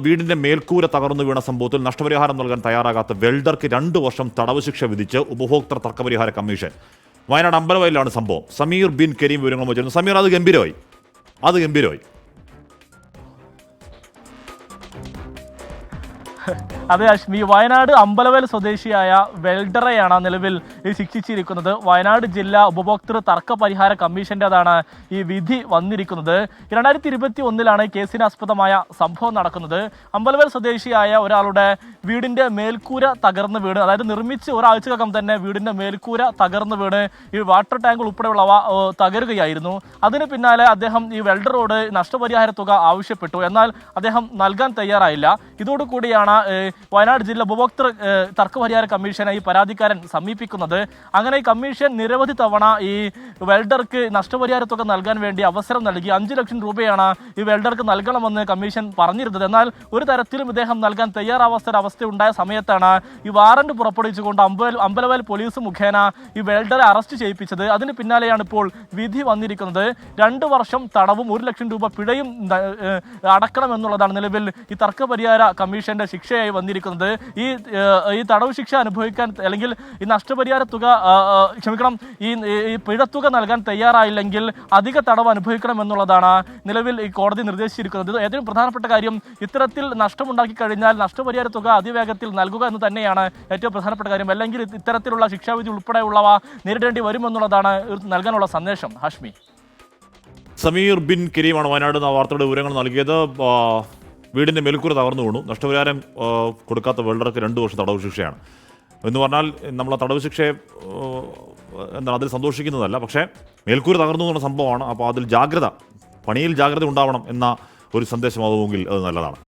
വീടിന്റെ മേൽക്കൂര തകർന്നു വീണ സംഭവത്തിൽ നഷ്ടപരിഹാരം നൽകാൻ തയ്യാറാകാത്ത വെൽഡർക്ക് 2 വർഷം തടവ് ശിക്ഷ വിധിച്ച് ഉപഭോക്തൃ തർക്കപരിഹാര കമ്മീഷൻ. വയനാട് അമ്പലവയലിലാണ് സംഭവം. സമീർ ബിൻ കരീം വിവരങ്ങൾ വെച്ചിരുന്നു. സമീർ, അത് ഗംഭീരമായി. അതെ അശ്മി, വയനാട് അമ്പലവയൽ സ്വദേശിയായ വെൽഡറെയാണ് നിലവിൽ ശിക്ഷിച്ചിരിക്കുന്നത്. വയനാട് ജില്ലാ ഉപഭോക്തൃ തർക്ക പരിഹാര കമ്മീഷൻ്റെതാണ് ഈ വിധി വന്നിരിക്കുന്നത്. 2021 കേസിന് ആസ്പദമായ സംഭവം നടക്കുന്നത്. അമ്പലവയൽ സ്വദേശിയായ ഒരാളുടെ വീടിൻ്റെ മേൽക്കൂര തകർന്ന് വീണ്, അതായത് നിർമ്മിച്ച് ഒരാഴ്ചക്കകം തന്നെ വീടിൻ്റെ മേൽക്കൂര തകർന്ന് വീണ് ഈ വാട്ടർ ടാങ്ക് ഉൾപ്പെടെയുള്ളവ തകരുകയായിരുന്നു. അതിന് പിന്നാലെ അദ്ദേഹം ഈ വെൽഡറോട് നഷ്ടപരിഹാര തുക ആവശ്യപ്പെട്ടു. എന്നാൽ അദ്ദേഹം നൽകാൻ തയ്യാറായില്ല. ഇതോടുകൂടിയാണ് വയനാട് ജില്ലാ ഉപഭോക്തൃ തർക്കപരിഹാര കമ്മീഷനെ ഈ പരാതിക്കാരൻ സമീപിക്കുന്നത്. അങ്ങനെ ഈ കമ്മീഷൻ നിരവധി തവണ ഈ വെൽഡർക്ക് നഷ്ടപരിഹാര തുക നൽകാൻ വേണ്ടി അവസരം നൽകി. 5 ലക്ഷം രൂപയാണ് ഈ വെൽഡർക്ക് നൽകണമെന്ന് കമ്മീഷൻ പറഞ്ഞിരുന്നത്. എന്നാൽ ഒരു തരത്തിലും ഇദ്ദേഹം നൽകാൻ അവസ്ഥ ഉണ്ടായ സമയത്താണ് ഈ വാറന്റ് പുറപ്പെടുവിച്ചുകൊണ്ട് അമ്പലവയൽ പോലീസ് മുഖേന ഈ വെൽഡറെ അറസ്റ്റ് ചെയ്യിപ്പിച്ചത്. അതിന് പിന്നാലെയാണ് ഇപ്പോൾ വിധി വന്നിരിക്കുന്നത്. 2 വർഷം തടവും 1 ലക്ഷം രൂപ പിഴയും അടക്കണമെന്നുള്ളതാണ് നിലവിൽ ഈ തർക്കപരിഹാര കമ്മീഷന്റെ ശിക്ഷയായി വന്നിരിക്കുന്നത്. ഈ തടവ് ശിക്ഷ അനുഭവിക്കാൻ, അല്ലെങ്കിൽ ഈ നഷ്ടപരിഹാര തുക ഈ പിഴത്തുക നൽകാൻ തയ്യാറായില്ലെങ്കിൽ അധിക തടവ് അനുഭവിക്കണമെന്നുള്ളതാണ് നിലവിൽ ഈ കോടതി നിർദ്ദേശിച്ചിരിക്കുന്നത്. ഏറ്റവും പ്രധാനപ്പെട്ട കാര്യം, ഇത്തരത്തിൽ നഷ്ടമുണ്ടാക്കി കഴിഞ്ഞാൽ നഷ്ടപരിഹാര തുക അതിവേഗത്തിൽ നൽകുക എന്ന് തന്നെയാണ് ഏറ്റവും പ്രധാനപ്പെട്ട കാര്യം. അല്ലെങ്കിൽ ഇത്തരത്തിലുള്ള ശിക്ഷാവിധി ഉൾപ്പെടെയുള്ളവ നേരിടേണ്ടി വരുമെന്നുള്ളതാണ് നൽകാനുള്ള സന്ദേശം. ഹാഷ്മി. സമീർ ബിൻ കരീമാണ് വയനാട് വാർത്തയുടെ വിവരങ്ങൾ നൽകിയത്. വീടിൻ്റെ മേൽക്കൂര തകർന്നു വീണു. നഷ്ടപരിഹാരം കൊടുക്കാത്ത വെൽഡർക്ക് 2 വർഷം തടവ് ശിക്ഷയാണ് എന്ന് പറഞ്ഞാൽ നമ്മൾ ആ തടവ് ശിക്ഷയെ അതിൽ സന്തോഷിക്കുന്നതല്ല. പക്ഷേ മേൽക്കൂര തകർന്നു എന്നുള്ള സംഭവമാണ്. അപ്പോൾ അതിൽ പണിയിൽ ജാഗ്രത ഉണ്ടാവണം എന്ന ഒരു സന്ദേശമാവുമെങ്കിൽ അത് നല്ലതാണ്.